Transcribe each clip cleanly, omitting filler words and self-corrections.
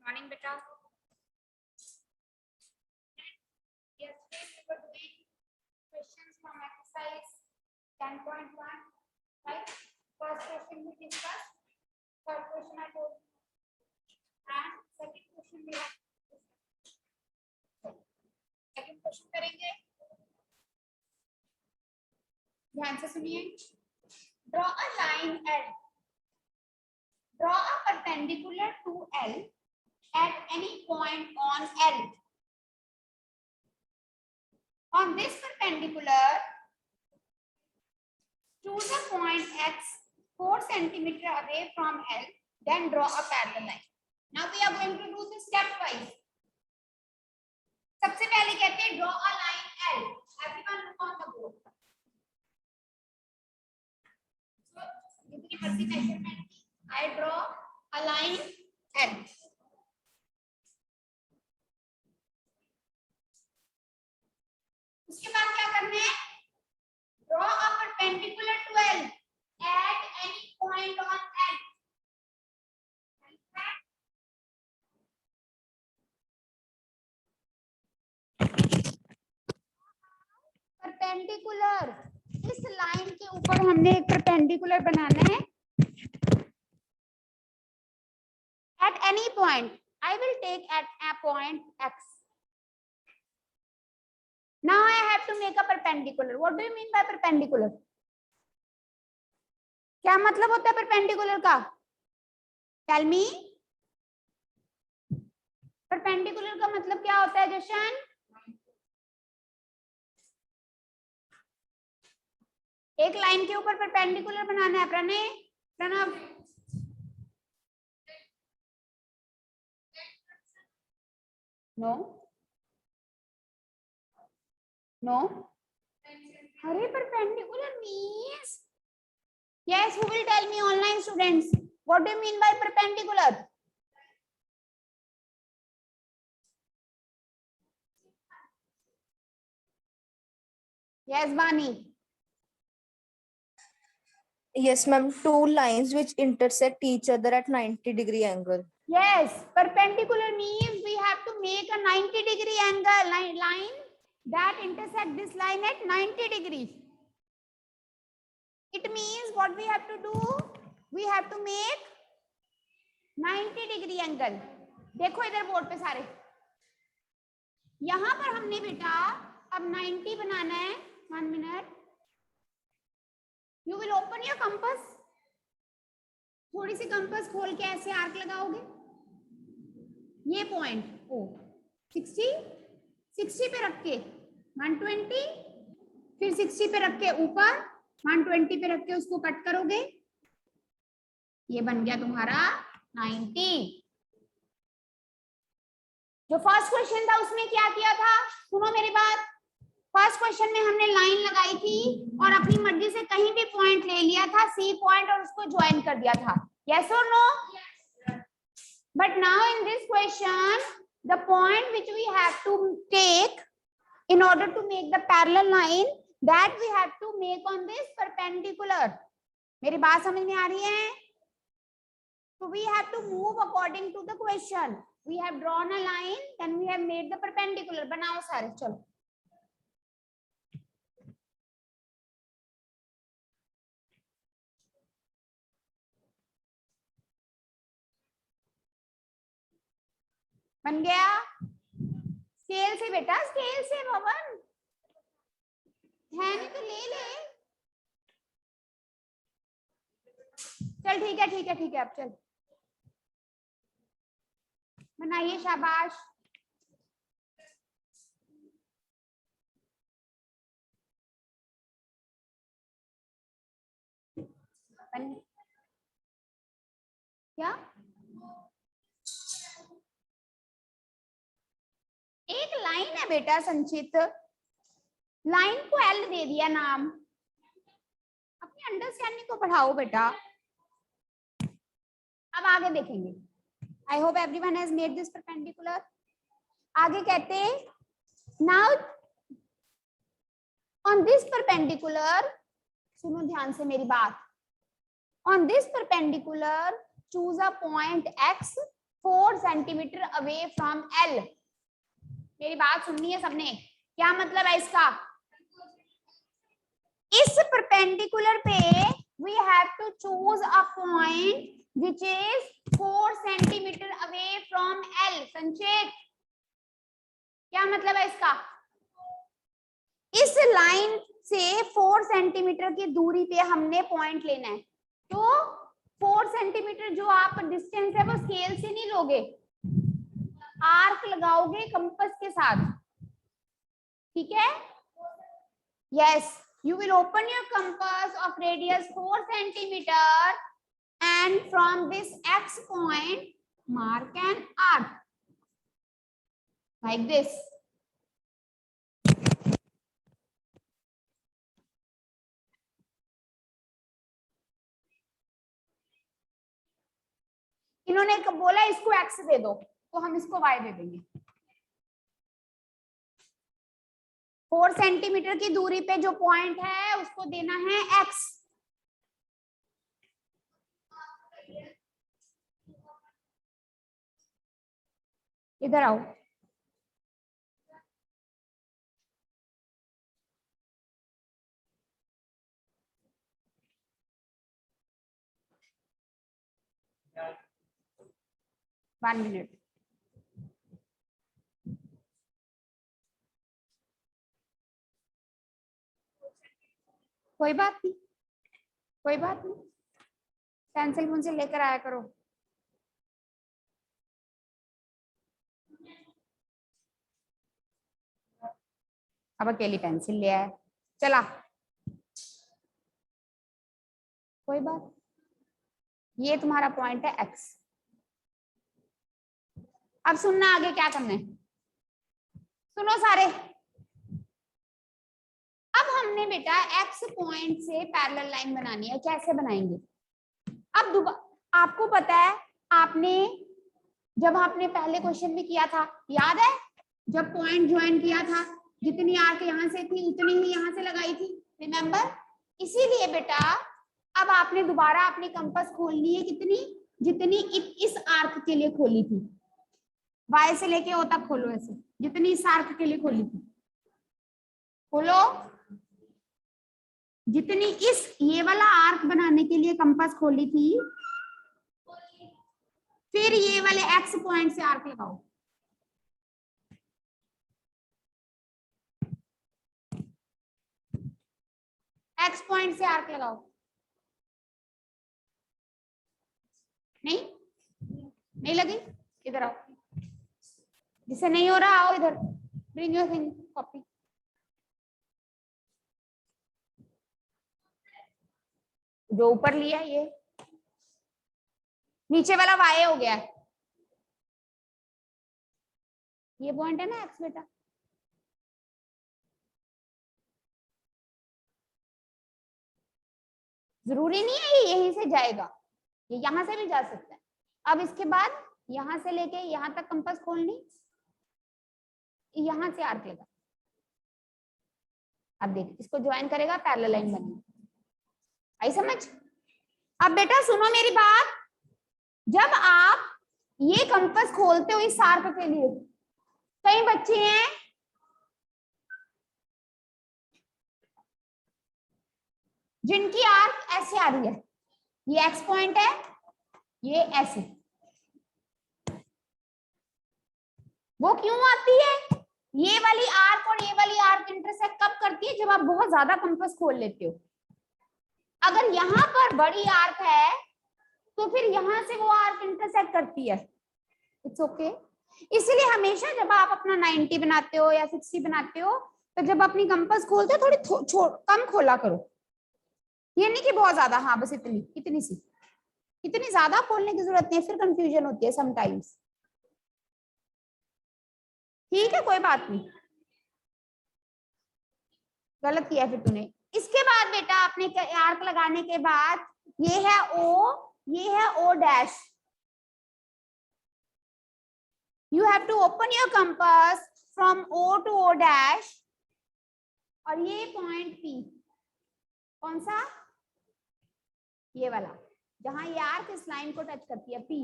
Morning बेटा। Yesterday we were doing questions from exercise 10.1, right? First question we discussed, third question I told you, and second question we have second question करेंगे, ध्यान से सुनिए। Draw a line L. Draw a perpendicular to L at any point on L. On this perpendicular, choose a point X 4 cm away from L, then draw a parallel line. Now we are going to do this stepwise. सबसे पहले कहते हैं draw a line L. Everyone look on the board. So, जितनी मर्जी measurement की, I draw a line L. उसके बाद क्या करना है? Draw a perpendicular to L at any point on L. Perpendicular. इस लाइन के ऊपर हमने एक परपेंडिकुलर बनाना है. At any point, I will take at a point X. Now I have to make a perpendicular. What do you mean by perpendicular? क्या मतलब होता है perpendicular का? Tell me. Perpendicular का मतलब क्या होता है जशन? एक लाइन के ऊपर perpendicular बनाना है प्रणय, प्रणव. No. No. अरे perpendicular means. Yes, who will tell me, online students? What do you mean by perpendicular? Yes, Bani. Yes, ma'am. Two lines which intersect each other at 90-degree angle. Yes, perpendicular means we have to make a 90-degree angle line that intersect this line at 90 degrees. It means what we have to do? We have to make 90-degree angle. देखो इधर board पे सारे. यहाँ पर हमने बेटा अब 90 बनाना है. 1 minute. You will open your compass. थोड़ी सी कंपास खोल के ऐसे आर्क लगाओगे. ये पॉइंट ओ 60 पे रख के 120, फिर 60 पे रख के ऊपर 120 पे रख के उसको कट करोगे. ये बन गया तुम्हारा 90. जो फर्स्ट क्वेश्चन था उसमें क्या किया था? सुनो मेरी बात. फर्स्ट क्वेश्चन में हमने लाइन लगाई थी और अपनी मर्जी से कहीं भी पॉइंट ले लिया था, सी पॉइंट, और उसको ज्वाइन कर दिया था. यस और no? But now in this question, the point which we have to take in order to make the parallel line, that we have to make on this perpendicular. मेरी बात समझ में आ रही है? So we have to move according to the question. We have drawn a line, then we have made the perpendicular. बनाओ सारे, चलो. बन गया? स्केल से बेटा, स्केल से भवन है नहीं तो ले ले. चल ठीक है ठीक है ठीक है. अब चल बनाइए, शाबाश. क्या एक लाइन है बेटा संचित, लाइन को एल दे दिया नाम. अपनी अंडरस्टैंडिंग को बढ़ाओ बेटा. अब आगे देखेंगे. I hope everyone has made this perpendicular. आगे कहते हैं नाउ ऑन दिस परपेंडिकुलर, सुनो ध्यान से मेरी बात. On this perpendicular choose a point x 4 centimetre away from L. मेरी बात सुननी है सबने, क्या मतलब है इसका? इस परपेंडिकुलर पे we have to choose a point which is 4 centimetre away from L। Sanchet, क्या मतलब है इसका? इस लाइन से 4 सेंटीमीटर की दूरी पे हमने पॉइंट लेना है। तो 4 सेंटीमीटर जो आप डिस्टेंस है वो स्केल से नहीं लोगे, आर्क लगाओगे कंपास के साथ, ठीक है? Yes, you will open your compass of radius 4 centimeter and from this X point mark an arc like this. इन्होंने बोला इसको X दे दो, तो हम इसको Y दे देंगे। 4 सेंटीमीटर की दूरी पे जो पॉइंट है उसको देना है X। इधर आओ, वन मिनट। कोई बात नहीं, कोई बात नहीं, पेंसिल मुझे लेकर आया करो। अब अकेली पेंसिल ले आया, चला कोई बात। ये तुम्हारा पॉइंट है X। अब सुनना आगे क्या करना है, सुनो सारे। अब हमने बेटा X पॉइंट से पैरेलल लाइन बनानी है। कैसे बनाएंगे? अब आपको पता है, आपने जब आपने पहले क्वेश्चन में किया था, याद है? जब पॉइंट ज्वाइन किया था, जितनी आर्क यहाँ से थी उतनी ही यहाँ से लगाई थी, रिमेम्बर? इसीलिए बेटा अब आपने दोबारा अपनी कंपास खोलनी है, कितनी? जितनी इस आर्क के लिए खोली थी, Y से लेके O तक खोलो, ऐसे जितनी इस आर्क के लिए खोली थी खोलो। जितनी इस ये वाला आर्क बनाने के लिए कंपास खोली थी, फिर ये वाले X पॉइंट से आर्क लगाओ। X पॉइंट से आर्क लगाओ। नहीं लगी? इधर आओ, जिसे नहीं हो रहा आओ इधर, ब्रिंग योर थिंग कॉपी। जो ऊपर लिया ये नीचे वाला Y हो गया, ये पॉइंट है ना X बेटा। जरूरी नहीं है ये यहीं से जाएगा, ये यहां से भी जा सकता है। अब इसके बाद यहां से लेके यहां तक कंपास खोलनी, यहां से आर्क लगा। अब देख, इसको ज्वाइन करेगा, पैरेलल लाइन बनेगी। आई समझ? अब बेटा सुनो मेरी बात, जब आप ये कंपास खोलते हो इस आर्क के लिए, कई बच्चे हैं जिनकी आर्क ऐसे आ रही है, ये X पॉइंट है, ये ऐसे। वो क्यों आती है? ये वाली आर्क और ये वाली आर्क इंटरसेक्ट कब करती है? जब आप बहुत ज्यादा कंपास खोल लेते हो। अगर यहाँ पर बड़ी आर्क है तो फिर यहां से वो आर्क इंटरसेक्ट करती है। It's okay. इसलिए हमेशा जब आप अपना 90 बनाते हो या 60 बनाते हो, तो जब अपनी कंपास खोलते हो थोड़ी कम खोला करो। ये नहीं कि बहुत ज्यादा, हाँ बस इतनी सी, इतनी ज्यादा खोलने की जरूरत नहीं है, फिर कंफ्यूजन होती है समटाइम्स। ठीक है, कोई बात नहीं, गलत किया फिर तूने। इसके बाद बेटा आपने आर्क लगाने के बाद ये है O, ये है O dash. You have to open your compass from O to O dash, और ये पॉइंट P, कौन सा? ये वाला, जहां ये आर्क इस लाइन को टच करती है, P।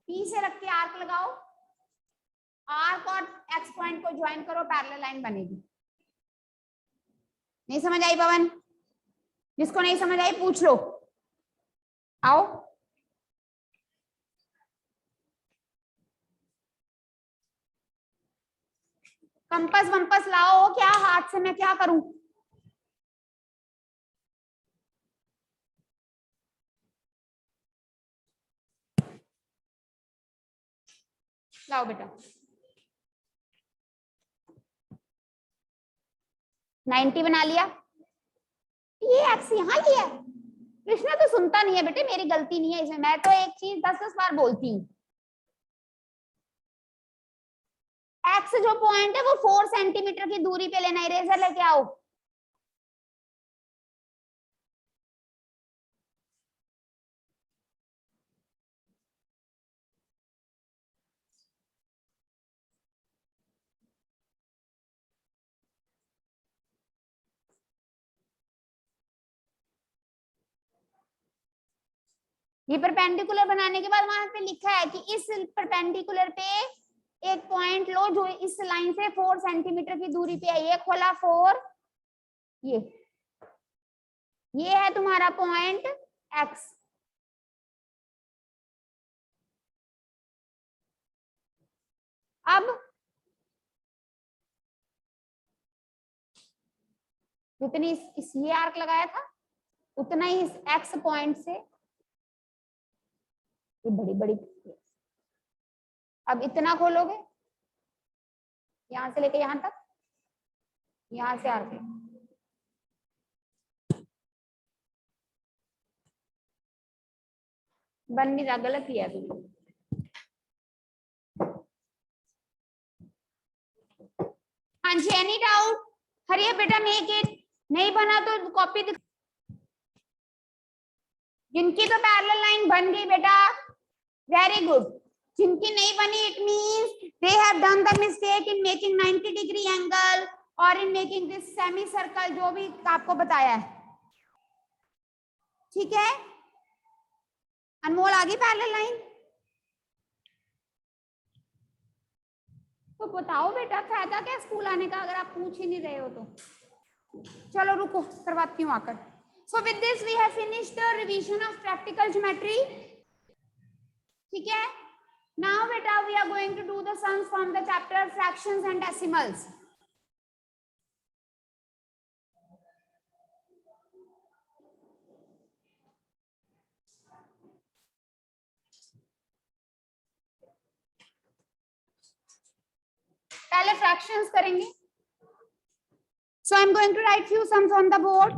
P से रख के आर्क लगाओ, आर्क और एक्स पॉइंट को ज्वाइन करो, पैरेलल लाइन बनेगी। नहीं समझ आई पवन? जिसको नहीं समझ आई पूछ लो, आओ। कंपास वंपस लाओ, क्या हाथ से मैं क्या करूं? लाओ बेटा। 90 बना लिया। ये एक्स यहाँ लिया। कृष्णा तो सुनता नहीं है बेटे, मेरी गलती नहीं है इसमें, मैं तो एक चीज 10-10 बार बोलती हूँ। एक्स जो पॉइंट है वो 4 सेंटीमीटर की दूरी पे लेना, इरेजर लेके आओ। ये परपेंडिकुलर बनाने के बाद वहां पे लिखा है कि इस परपेंडिकुलर पे एक पॉइंट लो जो इस लाइन से 4 सेंटीमीटर की दूरी पे है। ये खोला 4, ये है तुम्हारा पॉइंट एक्स। अब जितनी इस ये आर्क लगाया था उतना ही इस एक्स पॉइंट से ये बड़ी बड़ी, अब इतना खोलोगे यहां से लेके यहां तक, यहां से आर्क बन नहीं रहा, गलत किया तुमने। हाँ जी, एनी डाउट? हरिया बेटा मेक इट। नहीं बना तो कॉपी दिख। जिनकी तो पैरेलल लाइन बन गई बेटा, वेरी गुड। जिनकी नहीं बनी, it means they have done the mistake in making 90 degree angle और in making this semi circle, जो भी आपको बताया है। ठीक है, अनमोल आ गई पैरेलल लाइन? तो बताओ बेटा, फायदा क्या स्कूल आने का अगर आप पूछ ही नहीं रहे हो तो। चलो रुको, करवाती हूँ आकर। So with this we have finished the revision of practical geometry. ठीक है, now beta we are going to do the sums from the chapter fractions and decimals. पहले fractions करेंगे. So I'm going to write few sums on the board.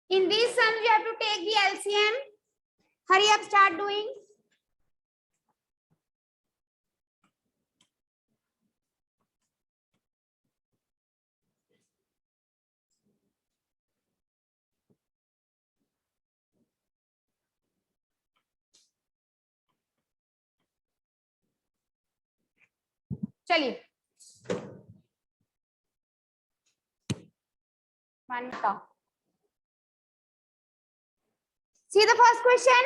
In these sums you have to take the LCM. Hurry up, start doing. चलिए See the first question.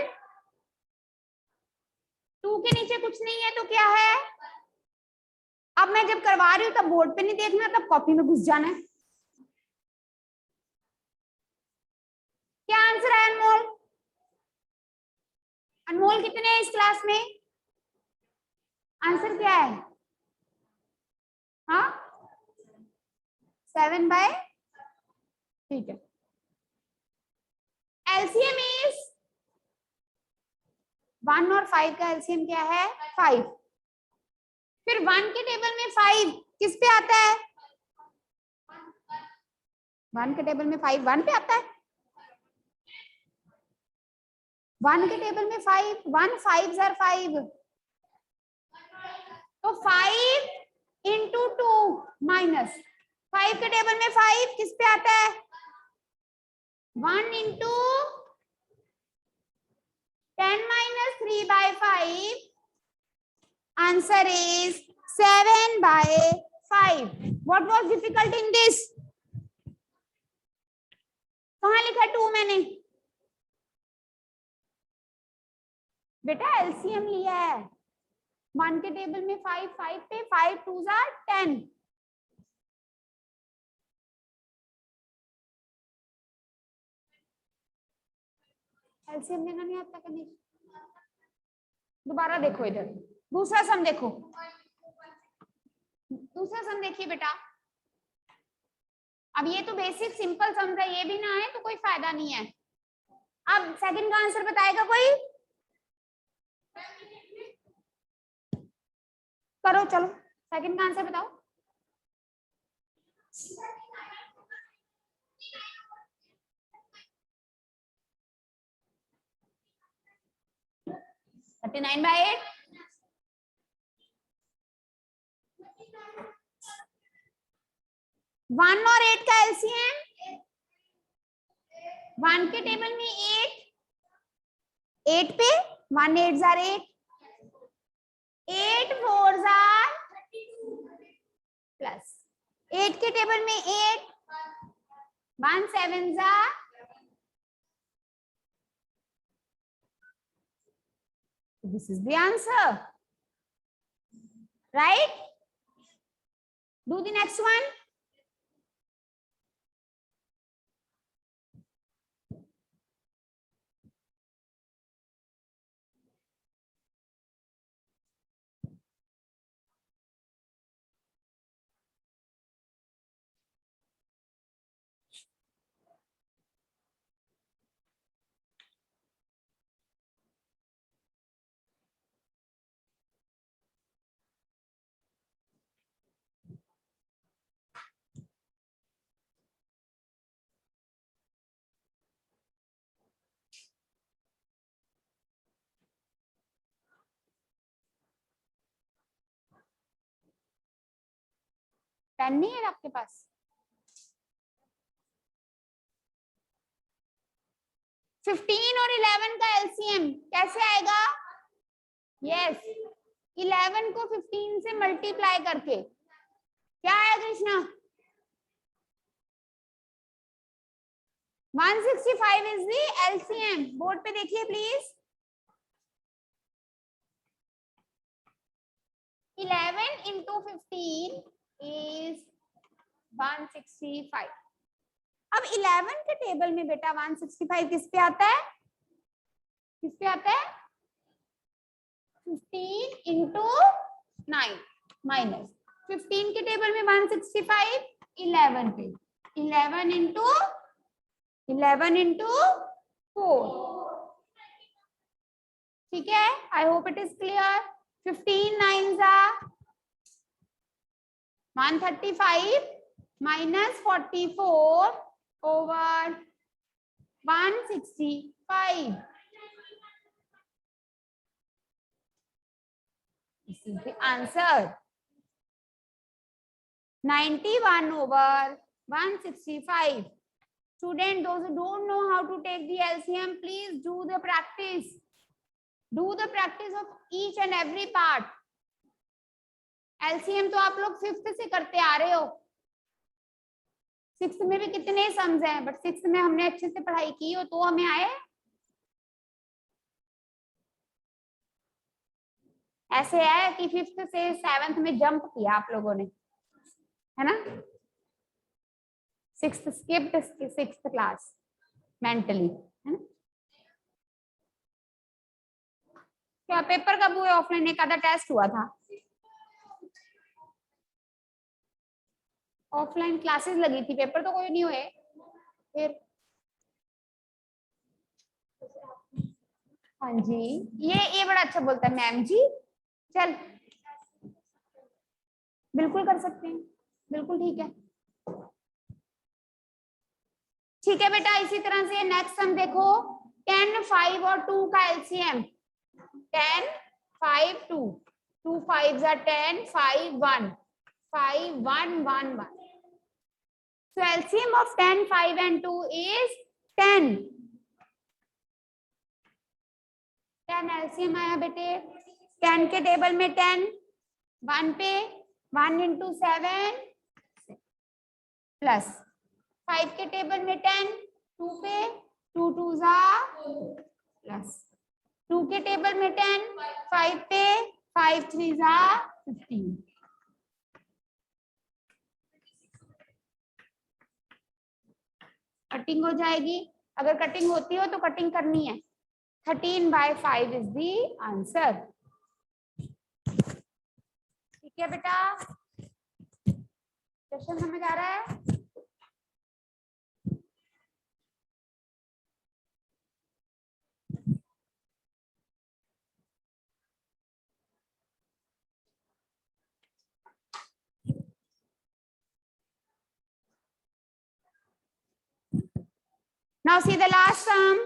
2 के नीचे कुछ नहीं है तो क्या है? अब मैं जब करवा रही हूं तब बोर्ड पे नहीं देखना, तब कॉपी में घुस जाना है। क्या आंसर है अनमोल? अनमोल कितने हैं इस क्लास में? आंसर क्या है? हाँ 7/, ठीक है। एलसीएम इज 1 और 5 का एलसीएम क्या है? 5। फिर 1 के टेबल में 5 किस पे आता है? 1 के टेबल में 5 1 पे आता है। 1 के टेबल में 5, 1 5s are 5, तो 5 into माइनस 5 के टेबल में 5 किस पे आता है 1 into 10 minus 3 by 5 answer is 7 by 5. What was difficult in this? कहाँ लिखा 2 मैंने बेटा एलसीएम लिया है 1 के टेबल में 5 5 पे 5 2s are 10 एलसीएम लेना नहीं आता कभी दोबारा देखो इधर दूसरा सम देखो दूसरा सम देखिए बेटा अब ये तो बेसिक सिंपल सम है ये भी ना है तो कोई फायदा नहीं है अब सेकंड का आंसर बताएगा कोई करो चलो सेकंड का आंसर बताओ थर्टी 39 by 8 1 और 8 का एलसीएम 1 के टेबल में 8 पे 1 8s are 8 8 4s are plus 8 के टेबल में 8 1 7s are this is the answer right do the next one pen नहीं है आपके पास 15 और 11 का एलसीएम कैसे आएगा यस 11 को 15 से मल्टीप्लाई करके क्या आया Krishna 165 is the LCM board पे देखिए प्लीज 11 into 15 is 165 अब 11 के टेबल में बेटा 165 किस पे आता है 15 into 9 माइनस 15 के टेबल में 165 11 पे 11 into 4 ठीक है I hope it is clear 15 9s are 135 minus 44 over 165 this is the answer 91 over 165 student those who don't know how to take the LCM please do the practice of each and every part LCM तो आप लोग 5th से करते आ रहे हो 6th में भी कितने सम्स हैं बट 6th में हमने अच्छे से पढ़ाई की हो तो हमें आए ऐसे है कि 5th से 7th में जंप किया आप लोगों ने है ना 6th skipped 6th class mentally है ना क्या पेपर कब हुए ऑफलाइन एक आधा टेस्ट हुआ था ऑफलाइन क्लासेस लगी थी पेपर तो कोई नहीं हुए फिर हाँ जी ये बड़ा अच्छा बोलता है मैम जी चल बिल्कुल कर सकते हैं बिल्कुल ठीक है बेटा इसी तरह से नेक्स्ट सम देखो 10 5 और 2 का LCM 10 5 2 2 5s are 10 5 1 5 1 1 1. So LCM of 10 5 and 2 is 10. 10 LCM आया बेटे, 10 के टेबल में 10, 1 पे 1 into 7 प्लस 5 के टेबल में 10, 2 पे 2 2 प्लस 2 के टेबल में 10, 5 पे 5 3 15. कटिंग हो जाएगी, अगर कटिंग होती हो तो कटिंग करनी है. 13/5 इज द आंसर. ठीक है बेटा, क्वेश्चन समझ आ रहा है? Now see the last sum.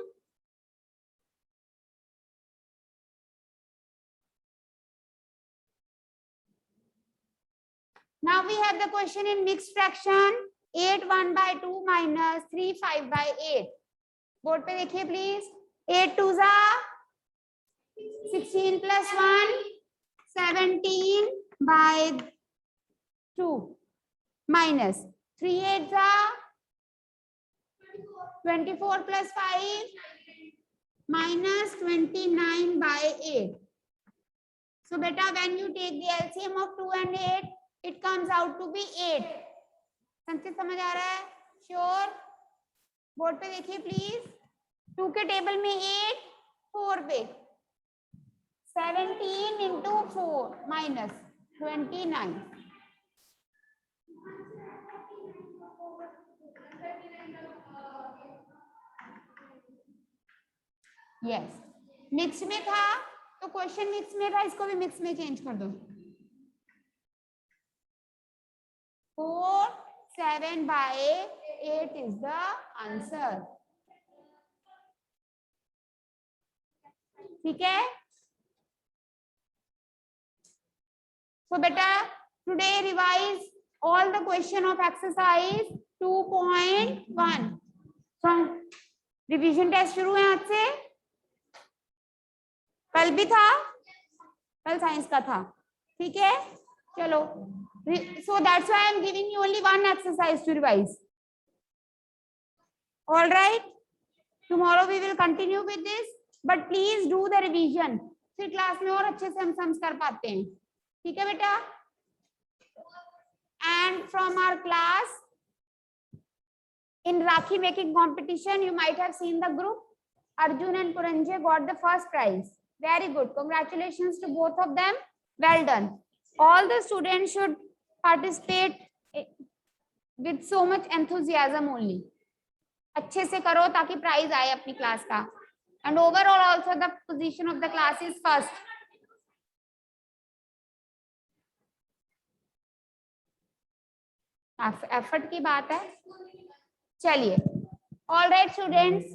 Now we have the question in mixed fraction. 8 1/2 minus 3 5/8. Board पे देखिए please. 8 2 16 plus 1 17/2 minus 3 8 24 plus 5 minus 29/8. So beta, when you take the LCM of 2 and 8, it comes out to be 8. संचित समझ आ रहा है? Sure? Board पे देखिए please. 2 के table में 8, 4 पे 17 into 4 minus 29. यस, मिक्स में था तो क्वेश्चन मिक्स में था, इसको भी मिक्स में चेंज कर दो. 4 7/8 is the answer. ठीक है. So beta, today revise all the question of exercise 2.1. So revision test शुरू है आज से. कल भी था, कल साइंस का था. ठीक है, चलो. So that's why I'm giving you only one exercise to revise. All right, tomorrow we will continue with this, but please do the revision. फिर क्लास में और अच्छे से हम सम्स कर पाते हैं. ठीक है बेटा. And from our class in Rakhi making competition, you might have seen the group. Arjun and Puranjay got the first prize. Very good. Congratulations to both of them. Well done. All the students should participate with so much enthusiasm only. अच्छे से करो ताकि prize आए अपनी class का. And overall also the position of the class is first. Effort की बात है. चलिए. All right students,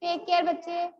take care बच्चे.